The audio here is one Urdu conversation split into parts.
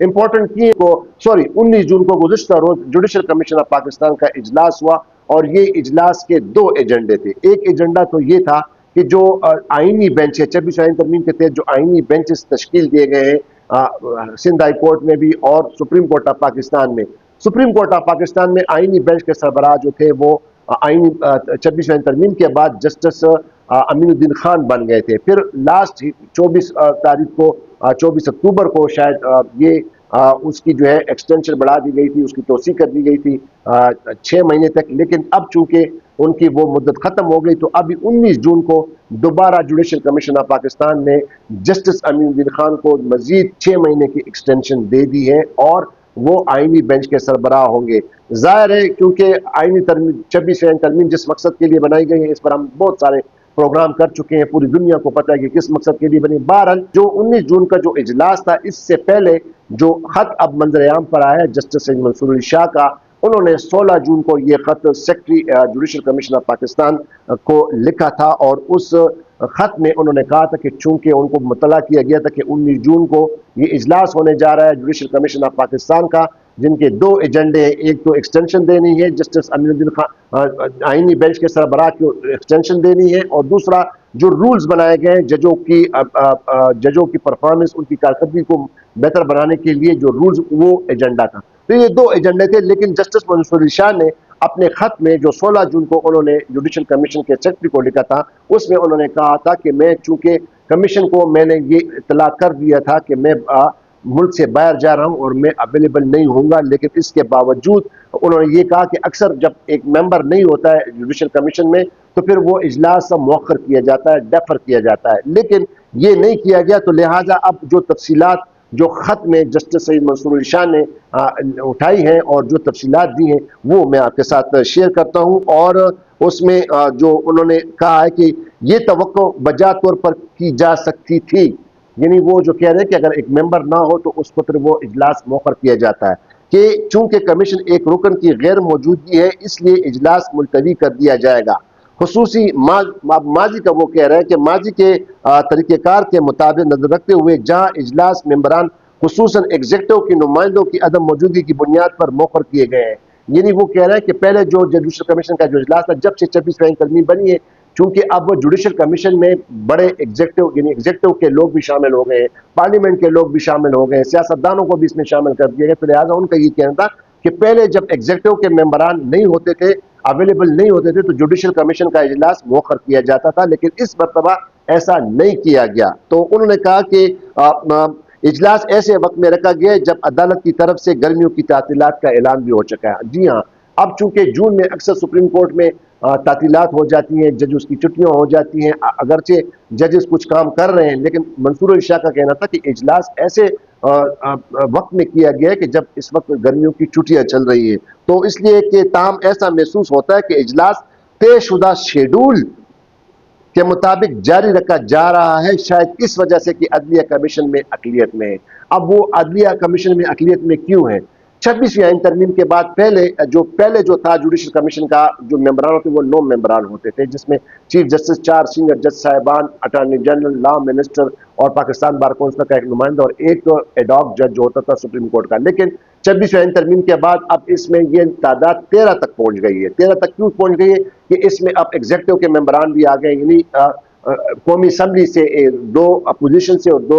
امپورٹنٹ کی کو 19 جون کو گزشتہ روز جوڈیشل کمیشن آف پاکستان کا اجلاس ہوا، اور یہ اجلاس کے 2 ایجنڈے تھے۔ ایک ایجنڈا تو یہ تھا کہ جو آئینی بینچ ہے، 26 آئین ترمیم کے تحت جو آئینی بینچز تشکیل دیے گئے ہیں سندھ ہائی کورٹ میں بھی اور سپریم کورٹ آف پاکستان میں، سپریم کورٹ آف پاکستان میں آئینی بینچ کے سربراہ جو تھے وہ آئینی 26 آئین ترمیم کے بعد جسٹس امین الدین خان بن گئے تھے۔ پھر لاسٹ 24 تاریخ کو 24 اکتوبر کو شاید یہ اس کی جو ہے ایکسٹینشن بڑھا دی گئی تھی، اس کی توسیع کر دی گئی تھی 6 مہینے تک، لیکن اب چونکہ ان کی وہ مدت ختم ہو گئی تو ابھی 19 جون کو دوبارہ جوڈیشل کمیشن آف پاکستان نے جسٹس امین الدین خان کو مزید 6 مہینے کی ایکسٹینشن دے دی ہے، اور وہ آئینی بینچ کے سربراہ ہوں گے۔ ظاہر ہے کیونکہ آئینی ترمیم 26 آئین ترمیم جس مقصد کے لیے بنائی گئی ہے، اس پر ہم بہت سارے پروگرام کر چکے ہیں، پوری دنیا کو پتہ ہے کہ کس مقصد کے لیے بنی۔ بہرحال جو 19 جون کا جو اجلاس تھا، اس سے پہلے جو خط اب منظر عام پر آیا ہے جسٹس سید منصور علی شاہ کا، انہوں نے 16 جون کو یہ خط secretary judicial commission of Pakistan کو لکھا تھا، اور اس خط میں انہوں نے کہا تھا کہ چونکہ ان کو مطلع کیا گیا تھا کہ 19 جون کو یہ اجلاس ہونے جا رہا ہے جوڈیشل کمیشن آف پاکستان کا، جن کے 2 ایجنڈے ہیں، ایک تو ایکسٹینشن دینی ہے جسٹس امین الدین خان آئینی بینچ کے سربراہ کو ایکسٹینشن دینی ہے، اور دوسرا جو رولز بنائے گئے ججوں کی پرفارمنس، ان کی کارکردگی کو بہتر بنانے کے لیے جو رولز، وہ ایجنڈا تھا۔ تو یہ 2 ایجنڈے تھے، لیکن جسٹس منصور علی شاہ نے اپنے خط میں جو 16 جون کو انہوں نے جوڈیشل کمیشن کے سیکرٹری کو لکھا تھا، اس میں انہوں نے کہا تھا کہ میں چونکہ کمیشن کو میں نے یہ اطلاع کر دیا تھا کہ میں ملک سے باہر جا رہا ہوں اور میں اویلیبل نہیں ہوں گا، لیکن اس کے باوجود انہوں نے یہ کہا کہ اکثر جب ایک ممبر نہیں ہوتا ہے جوڈیشل کمیشن میں تو پھر وہ اجلاس مؤخر کیا جاتا ہے، ڈیفر کیا جاتا ہے، لیکن یہ نہیں کیا گیا، تو لہٰذا اب جو تفصیلات جو خط میں جسٹس سید منصور علی شاہ نے اٹھائی ہیں اور جو تفصیلات دی ہیں وہ میں آپ کے ساتھ شیئر کرتا ہوں۔ اور اس میں جو انہوں نے کہا ہے کہ یہ توقع بجا طور پر کی جا سکتی تھی، یعنی وہ جو کہہ رہے ہیں کہ اگر ایک ممبر نہ ہو تو اس کو پھر وہ اجلاس مؤخر کیا جاتا ہے، کہ چونکہ کمیشن ایک رکن کی غیر موجودگی ہے اس لیے اجلاس ملتوی کر دیا جائے گا۔ خصوصی ماضی کا وہ کہہ رہا ہے کہ ماضی کے طریقہ کار کے مطابق نظر رکھتے ہوئے جہاں اجلاس ممبران خصوصاً ایگزیکٹو کی نمائندوں کی عدم موجودگی کی بنیاد پر مؤخر کیے گئے ہیں، یعنی وہ کہہ رہا ہے کہ پہلے جو جوڈیشل کمیشن کا جو اجلاس تھا جب سے 26 آئین ترمیم بنی ہے، چونکہ اب جوڈیشل کمیشن میں بڑے ایگزیکٹو یعنی ایگزیکٹو کے لوگ بھی شامل ہو گئے ہیں، پارلیمنٹ کے لوگ بھی شامل ہو گئے ہیں، سیاستدانوں کو بھی اس میں شامل کر دیا گیا، تو لہٰذا ان کا یہ کہنا تھا کہ پہلے جب ایگزیکٹو کے ممبران نہیں ہوتے تھے، اویلیبل نہیں ہوتے تھے، تو جوڈیشل کمیشن کا اجلاس مؤخر کیا جاتا تھا، لیکن اس مرتبہ ایسا نہیں کیا گیا۔ تو انہوں نے کہا کہ اجلاس ایسے وقت میں رکھا گیا ہے جب عدالت کی طرف سے گرمیوں کی تعطیلات کا اعلان بھی ہو چکا ہے۔ جی ہاں، اب چونکہ جون میں اکثر سپریم کورٹ میں تعطیلات ہو جاتی ہیں، ججز کی چھٹیاں ہو جاتی ہیں، اگرچہ ججز کچھ کام کر رہے ہیں، لیکن منصور علی شاہ کا کہنا تھا کہ اجلاس ایسے وقت میں کیا گیا ہے کہ جب اس وقت گرمیوں کی چھٹیاں چل رہی ہیں، تو اس لیے کہ تاہم ایسا محسوس ہوتا ہے کہ اجلاس طے شدہ شیڈول کے مطابق جاری رکھا جا رہا ہے، شاید اس وجہ سے کہ عدلیہ کمیشن میں اقلیت میں ہے۔ اب وہ عدلیہ کمیشن میں اقلیت میں کیوں ہے؟ 26ویں آئین ترمیم کے بعد پہلے جو تھا جوڈیشل کمیشن کا جو ممبران ہوتے وہ 9 ممبران ہوتے تھے، جس میں چیف جسٹس، 4 سینئر جج صاحبان، اٹارنی جنرل، لا منسٹر اور پاکستان بار کونسل کا ایک نمائندہ، اور ایک ایڈ ہاک جج جو ہوتا تھا سپریم کورٹ کا۔ لیکن 26ویں آئین ترمیم کے بعد اب اس میں یہ تعداد 13 تک پہنچ گئی ہے۔ 13 تک کیوں پہنچ گئی ہے کہ اس میں اب ایگزیکٹو کے ممبران بھی آ گئے، یعنی قومی اسمبلی سے 2 اپوزیشن سے اور 2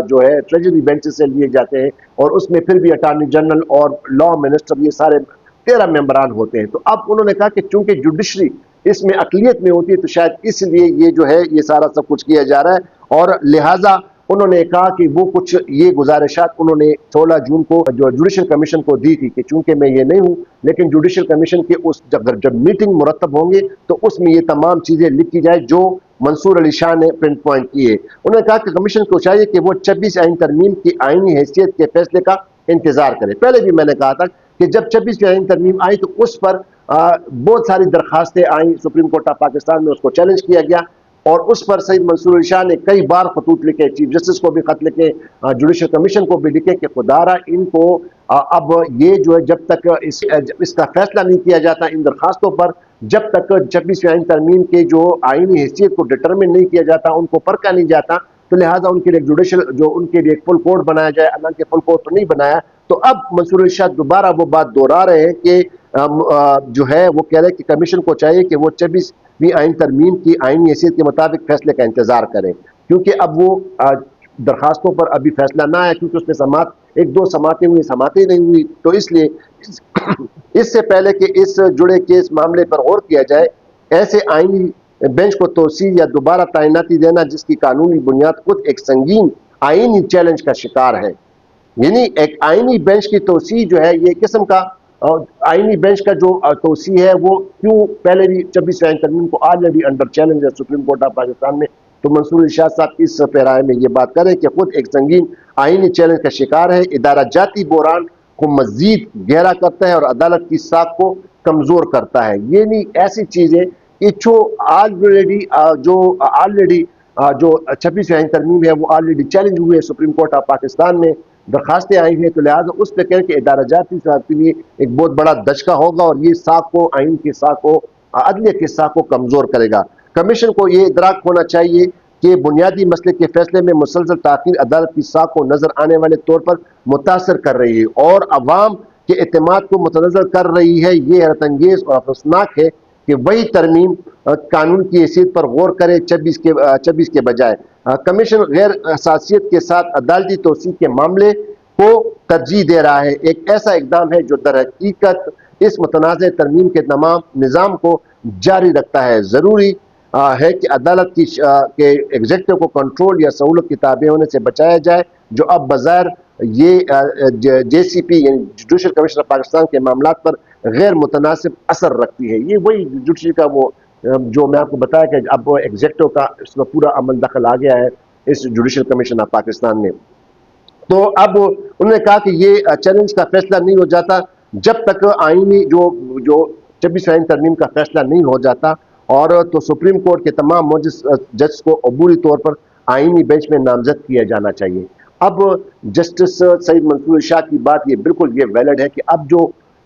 جو ہے ٹریجری بینچ سے لیے جاتے ہیں، اور اس میں پھر بھی اٹارنی جنرل اور لا منسٹر، یہ سارے 13 ممبران ہوتے ہیں۔ تو اب انہوں نے کہا کہ چونکہ جوڈیشری اس میں اقلیت میں ہوتی ہے تو شاید اس لیے یہ جو ہے یہ سارا سب کچھ کیا جا رہا ہے، اور لہٰذا انہوں نے کہا کہ وہ کچھ یہ گزارشات انہوں نے 16 جون کو جو جوڈیشل کمیشن کو دی تھی کہ چونکہ میں یہ نہیں ہوں، لیکن جوڈیشل کمیشن کے جب میٹنگ مرتب ہوں گے تو اس میں یہ تمام چیزیں لکھی جائے جو منصور علی شاہ نے پرنٹ پوائنٹ کیے۔ انہوں نے کہا کہ کمیشن کو چاہیے کہ وہ 26 آئین ترمیم کی آئینی حیثیت کے فیصلے کا انتظار کرے۔ پہلے بھی میں نے کہا تھا کہ جب 26 آئین ترمیم آئی تو اس پر بہت ساری درخواستیں آئیں، سپریم کورٹ آف پاکستان میں اس کو چیلنج کیا گیا، اور اس پر سید منصور علی شاہ نے کئی بار خطوط لکھے، چیف جسٹس کو بھی خط لکھے، جوڈیشل کمیشن کو بھی لکھے کہ خدارا ان کو اب یہ جو ہے جب تک اس کا فیصلہ نہیں کیا جاتا ان درخواستوں پر، جب تک 26ویں آئین ترمیم کے جو آئینی حیثیت کو ڈٹرمن نہیں کیا جاتا، ان کو پرکھا نہیں جاتا، تو لہٰذا ان کے لیے جوڈیشل جو ان کے لیے فل کوڈ بنایا جائے، حالانکہ فل کوڈ تو نہیں بنایا. تو اب منصور علی شاہ دوبارہ وہ بات دوہرا رہے ہیں کہ جو ہے وہ کہہ رہے ہیں کہ کمیشن کو چاہیے کہ وہ 26ویں آئین ترمیم کی آئینی حیثیت کے مطابق فیصلے کا انتظار کریں، کیونکہ اب وہ درخواستوں پر ابھی فیصلہ نہ آیا، کیونکہ اس میں سماعت ایک دو سماعتیں ہوئی، سماعتیں نہیں ہوئی. تو اس لیے اس سے پہلے کہ اس جڑے کیس معاملے پر غور کیا جائے، ایسے آئینی بینچ کو توسیع یا دوبارہ تعیناتی دینا جس کی قانونی بنیاد خود ایک سنگین آئینی چیلنج کا شکار ہے. یعنی ایک آئینی بینچ کی توسیع جو ہے، یہ قسم کا آئینی بینچ کا جو توسیع ہے وہ کیوں پہلے بھی 26 آئین ترمیم کو آلریڈی انڈر چیلنج ہے سپریم کورٹ آف پاکستان میں. تو منصور علی شاہ صاحب اس پیرائے میں یہ بات کریں کہ خود ایک سنگین آئینی چیلنج کا شکار ہے، ادارہ جاتی بحران کو مزید گہرا کرتا ہے اور عدالت کی ساکھ کو کمزور کرتا ہے. یہ نہیں ایسی چیزیں کہ جو آلریڈی جو 26 آئین ترمیم ہے وہ آلریڈی چیلنج ہوئے ہے سپریم کورٹ آف پاکستان میں، درخواستیں آئی ہیں. تو لہٰذا اس پہ کہیں کہ ادارہ جاتی صاحب کے لیے ایک بہت بڑا دھچکا ہوگا اور یہ ساکھ کو، آئین کی ساکھ کو، عدلیہ کی ساکھ کو کمزور کرے گا. کمیشن کو یہ ادراک ہونا چاہیے کہ بنیادی مسئلے کے فیصلے میں مسلسل تاخیر عدالت کی ساکھ کو نظر آنے والے طور پر متاثر کر رہی ہے اور عوام کے اعتماد کو متنازع کر رہی ہے. یہ حیرت انگیز اور افسوسناک ہے کہ وہی ترمیم قانون کی حیثیت پر غور کرے 26 کے بجائے کمیشن غیر حساسیت کے ساتھ عدالتی توسیع کے معاملے کو ترجیح دے رہا ہے. ایک ایسا اقدام ہے جو در حقیقت اس متنازع ترمیم کے تمام نظام کو جاری رکھتا ہے. ضروری ہے کہ عدالت کے ایگزیکٹو کو کنٹرول یا سہولت کی تابع ہونے سے بچایا جائے، جو اب بظاہر یہ جے سی پی یعنی جوڈیشل کمیشن آف پاکستان کے معاملات پر غیر متناسب اثر رکھتی ہے. یہ وہی جوڈیشل کا وہ جو میں آپ کو بتایا کہ اب وہ ایگزیکٹو کا اس میں پورا عمل دخل آ گیا ہے اس جوڈیشل کمیشن آف پاکستان میں. تو اب انہوں نے کہا کہ یہ چیلنج کا فیصلہ نہیں ہو جاتا جب تک آئینی جو 26 آئین ترمیم کا فیصلہ نہیں ہو جاتا، اور تو سپریم کورٹ کے تمام موجز جج کو عبوری طور پر آئینی بینچ میں نامزد کیا جانا چاہیے. اب جسٹس سعید منصور شاہ کی بات یہ بالکل یہ ویلڈ ہے کہ اب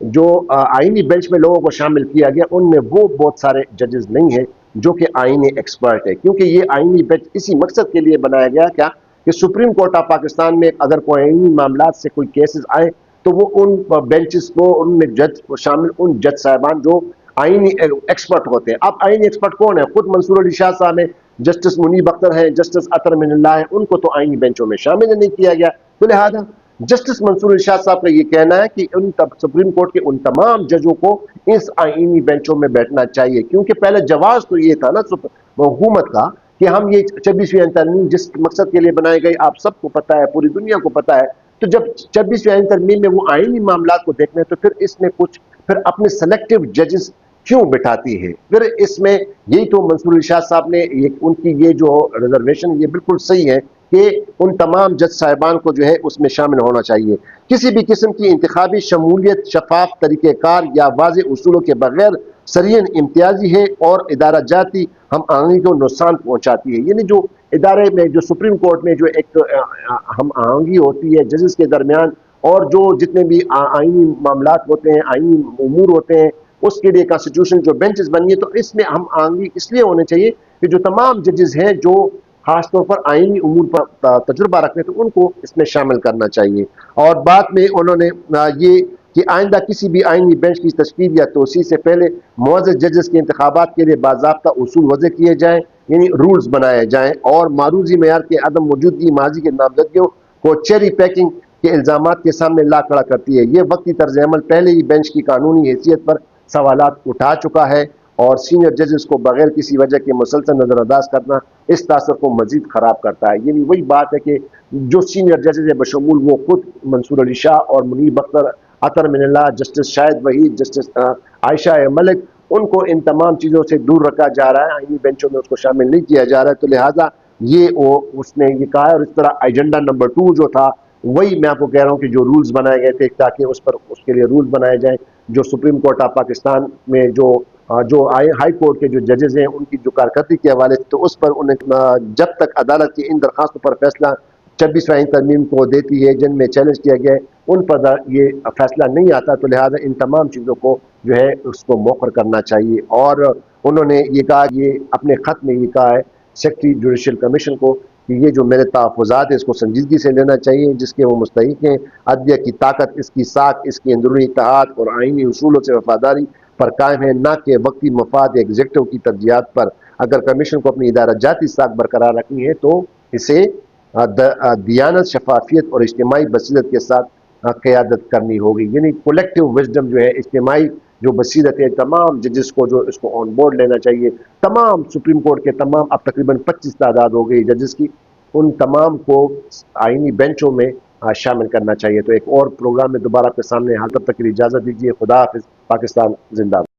جو آئینی بینچ میں لوگوں کو شامل کیا گیا ان میں وہ بہت سارے ججز نہیں ہیں جو کہ آئینی ایکسپرٹ ہے، کیونکہ یہ آئینی بینچ اسی مقصد کے لیے بنایا گیا کیا کہ سپریم کورٹ آف پاکستان میں اگر کوئی آئینی معاملات سے کوئی کیسز آئے تو وہ ان بینچز کو ان میں جج شامل ان جج صاحبان جو آئینی ایکسپرٹ ہوتے ہیں. اب آئینی ایکسپرٹ کون ہے؟ خود منصور علی شاہ صاحب ہیں، جسٹس منیب اختر ہیں، جسٹس اطہر من اللہ ہیں، ان کو تو آئینی بینچوں میں شامل نہیں کیا گیا. تو لہذا جسٹس منصور علی شاہ صاحب کا یہ کہنا ہے کہ سپریم کورٹ کے ان تمام ججوں کو اس آئینی بینچوں میں بیٹھنا چاہیے، کیونکہ پہلے جواز تو یہ تھا نا حکومت کا کہ ہم یہ 26ویں آئین ترمیم جس مقصد کے لیے بنائی گئی آپ سب کو پتہ ہے، پوری دنیا کو پتہ ہے. تو جب 26ویں آئین ترمیم میں وہ آئینی معاملات کو دیکھنے تو پھر اس میں کچھ پھر اپنے سلیکٹو ججز کیوں بٹھاتی ہے؟ پھر اس میں یہی تو منصور علی شاہ صاحب نے ان کی یہ جو ریزرویشن یہ بالکل صحیح ہے کہ ان تمام جج صاحبان کو جو ہے اس میں شامل ہونا چاہیے. کسی بھی قسم کی انتخابی شمولیت شفاف طریقہ کار یا واضح اصولوں کے بغیر سرین امتیازی ہے اور ادارہ جاتی ہم آہنگی کو نقصان پہنچاتی ہے. یعنی جو ادارے میں جو سپریم کورٹ میں جو ایک ہم آہنگی ہوتی ہے ججز کے درمیان اور جو جتنے بھی آئینی معاملات ہوتے ہیں، آئینی امور ہوتے ہیں، اس کے لیے کانسٹیٹیوشن جو بینچز بنی ہے تو اس میں ہم آہنگی اس لیے ہونے چاہیے کہ جو تمام ججز ہیں جو خاص طور پر آئینی امور پر تجربہ رکھتے ہیں تو ان کو اس میں شامل کرنا چاہیے. اور بعد میں انہوں نے یہ کہ آئندہ کسی بھی آئینی بینچ کی تشکیل یا توسیع سے پہلے معزز ججز کے انتخابات کے لیے باضابطہ اصول وضع کیے جائیں، یعنی رولز بنائے جائیں، اور معروضی معیار کے عدم موجودگی ماضی کے نامزدگیوں کو چیری پیکنگ کے الزامات کے سامنے لا کھڑا کرتی ہے. یہ وقتی طرز عمل پہلے ہی بینچ کی قانونی حیثیت پر سوالات اٹھا چکا ہے اور سینئر ججز کو بغیر کسی وجہ کے مسلسل نظر انداز کرنا اس تاثر کو مزید خراب کرتا ہے. یعنی وہی بات ہے کہ جو سینئر ججز ہیں بشمول وہ خود منصور علی شاہ اور منیب اختر، اطہر من اللہ، جسٹس شاہد وحید، جسٹس عائشہ ملک، ان کو ان تمام چیزوں سے دور رکھا جا رہا ہے، آئینی بینچوں میں اس کو شامل نہیں کیا جا رہا ہے. تو لہٰذا اس نے یہ کہا ہے. اور اس طرح ایجنڈا نمبر 2 جو تھا وہی میں آپ کو کہہ رہا ہوں کہ جو رولز بنائے گئے تھے تاکہ اس کے لیے رولز بنائے جائیں جو سپریم کورٹ آف پاکستان میں جو ہائی کورٹ کے جو ججز ہیں ان کی جو کارکردگی کے حوالے سے، تو اس پر انہیں جب تک عدالت کی ان درخواستوں پر فیصلہ 26 آئین ترمیم کو دیتی ہے جن میں چیلنج کیا گیا ہے ان پر یہ فیصلہ نہیں آتا، تو لہٰذا ان تمام چیزوں کو جو ہے اس کو موخر کرنا چاہیے. اور انہوں نے یہ کہا، یہ اپنے خط میں یہ کہا ہے سیکرٹری جوڈیشل کمیشن کو کہ یہ جو میرے تحفظات ہیں اس کو سنجیدگی سے لینا چاہیے، جس کے وہ مستحق ہیں۔ عدلیہ کی طاقت، اس کی ساکھ، اس کی اندرونی اتحاد اور آئینی اصولوں سے وفاداری پر قائم ہے، نہ کہ وقتی مفاد ایگزیکٹو کی ترجیحات پر۔ اگر کمیشن کو اپنی ادارہ جاتی ساکھ برقرار رکھنی ہے تو اسے دیانت، شفافیت اور اجتماعی بصیرت کے ساتھ قیادت کرنی ہوگی، یعنی کولیکٹیو وزڈم جو ہے، اجتماعی جو بصیرت ہے، تمام ججز کو جو اس کو آن بورڈ لینا چاہیے، تمام سپریم کورٹ کے تمام، اب تقریباً 25 تعداد ہو گئی ججز کی، ان تمام کو آئینی بینچوں میں شامل کرنا چاہیے۔ تو ایک اور پروگرام میں دوبارہ آپ کے سامنے حاضر، تک کے لیے اجازت دیجیے۔ خدا حافظ۔ پاکستان زندہ باد۔